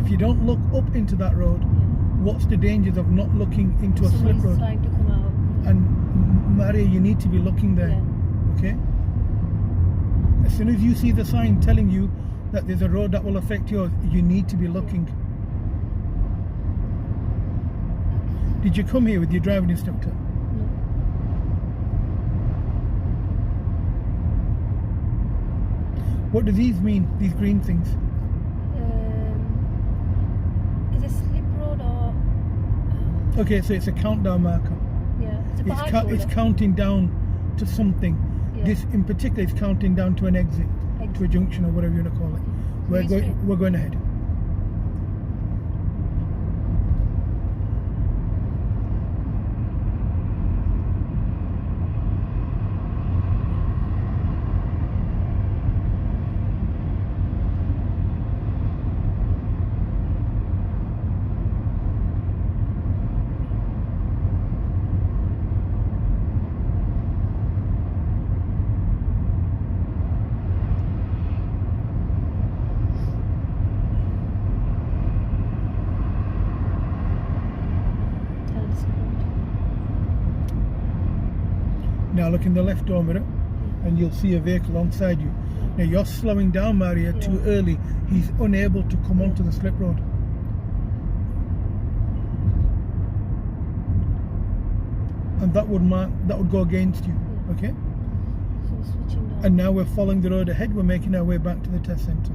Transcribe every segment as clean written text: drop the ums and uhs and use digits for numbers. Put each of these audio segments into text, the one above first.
if you don't look up into that road, what's the dangers of not looking into a slip road? Trying to come out. And Maria, you need to be looking there. Okay? As soon as you see the sign telling you that there's a road that will affect yours, you need to be looking. Did you come here with your driving instructor? No. What do these mean, these green things? Is it slip road or? Okay, so it's a countdown marker. Yeah. It's counting down to something. Yeah. This in particular is counting down to an exit, to a junction or whatever you want to call it. We're going ahead. Now look in the left door mirror and you'll see a vehicle alongside you. Now you're slowing down, Maria, too early. He's unable to come onto the slip road. And that would go against you, okay? So switching down. And now we're following the road ahead. We're making our way back to the test centre.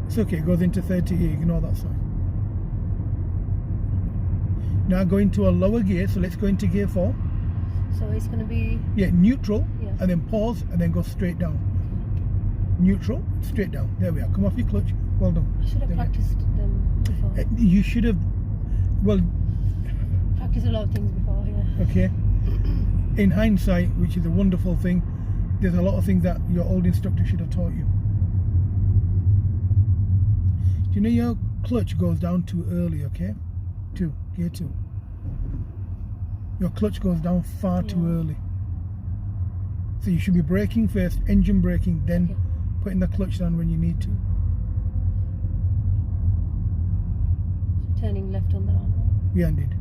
It's okay, it goes into 30 here, ignore that sign. Now go into a lower gear, so let's go into gear 4. So it's going to be... neutral, and then pause, and then go straight down. Neutral, straight down. There we are. Come off your clutch. Well done. I should have practiced them before. You should have, practiced a lot of things before, okay. In hindsight, which is a wonderful thing, there's a lot of things that your old instructor should have taught you. Do you know your clutch goes down too early, okay? Gear 2. Your clutch goes down far too early. So you should be braking first, engine braking, then putting the clutch down when you need to. So turning left on the round. Yeah, indeed.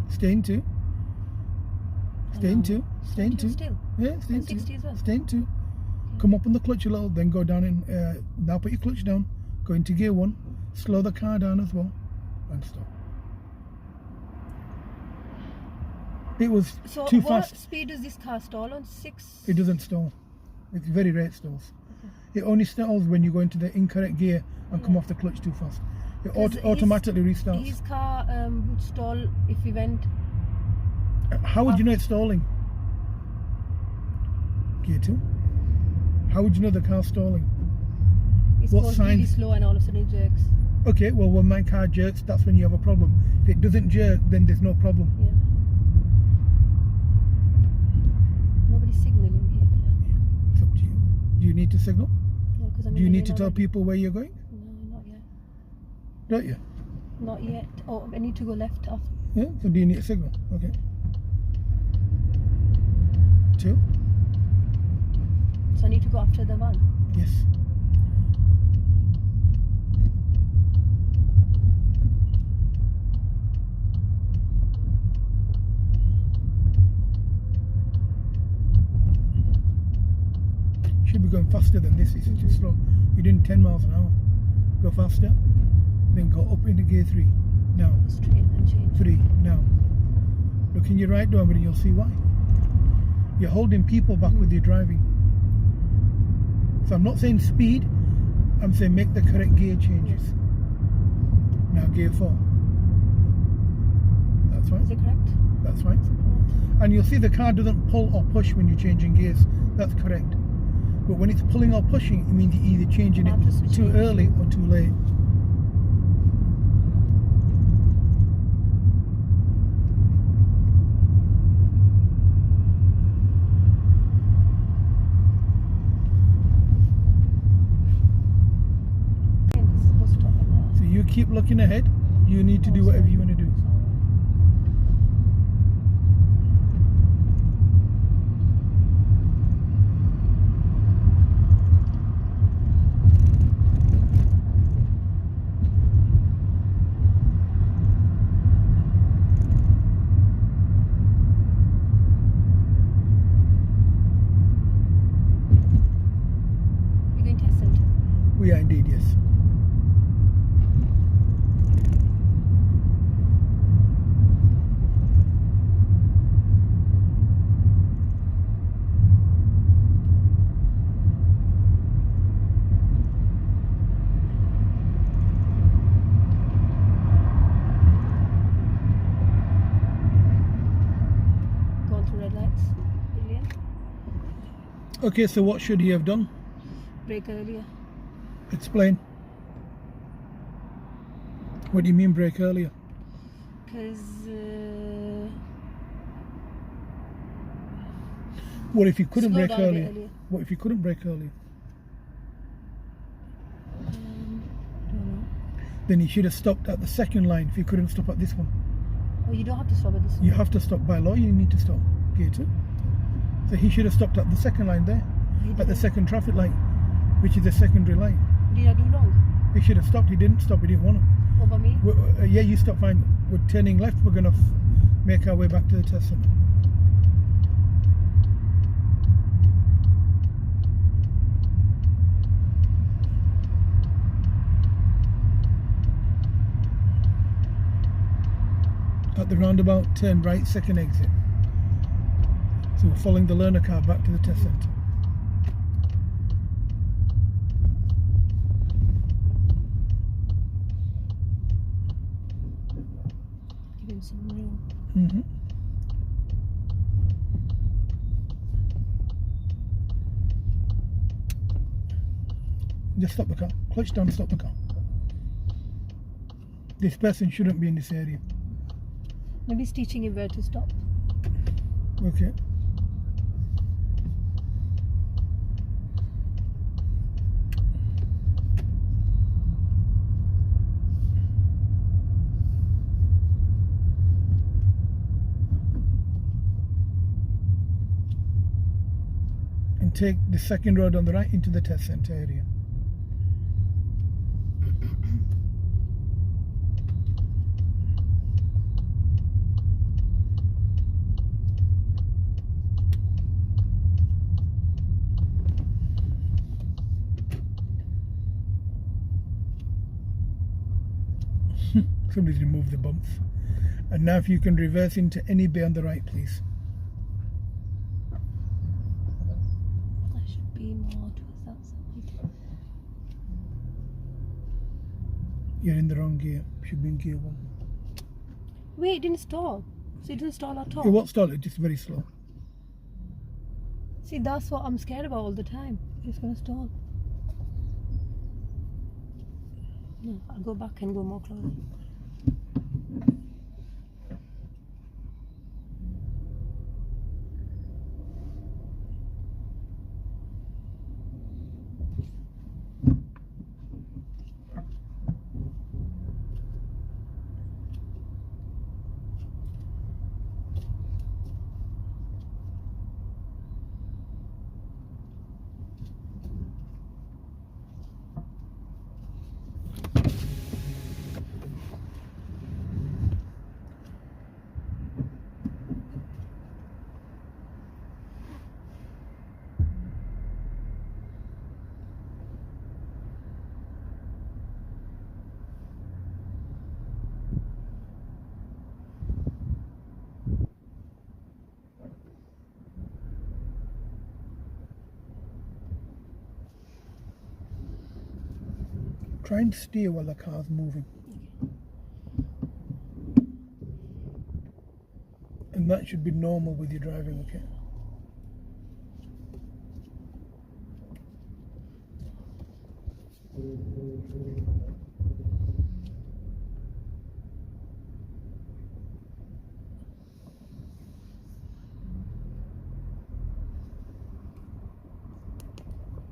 Stay in 2. Stay in 2. Stay in 2. Still? Yeah, stay in 2. 60 as well? Stay in 2. Come up on the clutch a little, then go down in. Now put your clutch down. Go into gear 1. Slow the car down as well, and stop. It was too fast. What speed does this car stall on? 6? It doesn't stall. It's very rare it stalls. It only stalls when you go into the incorrect gear and come off the clutch too fast. It automatically restarts. His car would stall if we went. How would you know it's stalling? Gear 2. How would you know the car's stalling? It's goes really slow and all of a sudden it jerks. Okay, well when my car jerks, that's when you have a problem. If it doesn't jerk, then there's no problem. Yeah. Nobody's signalling here. It's up to you. Do you need to signal? No, because Do you need to tell people where you're going? No, not yet. Don't you? Not yet. Oh, I need to go left off. Yeah, so do you need a signal? Okay. 2. So I need to go after the van. Yes. Should be going faster than this. It's too slow. You're doing 10 miles an hour. Go faster. Then go up into gear 3. Now. Straight and change. 3. Now. Look in your right door and you'll see why. You're holding people back with your driving. So I'm not saying speed, I'm saying make the correct gear changes. Now gear 4. That's right. Is it correct? That's right. And you'll see the car doesn't pull or push when you're changing gears. That's correct. But when it's pulling or pushing, it means you're either changing it too early or too late. So you keep looking ahead. You need to do whatever you want to do. yes. Gone through red lights. Brilliant. Okay, so what should he have done? Brake earlier. Explain. What do you mean brake earlier? Because What if you couldn't Slow brake down a bit earlier? earlier. What if you couldn't brake earlier? don't know. Then he should have stopped at the second line if he couldn't stop at this one. Oh, you don't have to stop at this You one. have to stop by law, you need to stop. Gear 2. So he should have stopped at the second line there, He at the didn't. second traffic light, which is the secondary line. Did I do wrong? He should have stopped, he didn't stop, he didn't want to. What about me? Yeah, you stop fine. We're turning left, we're going to make our way back to the test centre. At the roundabout, turn right, second exit. So we're following the learner car back to the test centre. Give him some room. Mm-hmm. Just stop the car. Clutch down, stop the car. This person shouldn't be in this area. Maybe he's teaching him where to stop. Okay. And take the second road on the right into the test centre area. Somebody's removed the bumps. And now if you can reverse into any bay on the right, please. I should be more towards that side. You're in the wrong gear. Should be in gear 1. Wait, it didn't stall. So it didn't stall at all. It won't stall, it's just very slow. See, that's what I'm scared about all the time. It's gonna stall. No, I'll go back and go more closely. Try and steer while the car's moving. And that should be normal with your driving, okay?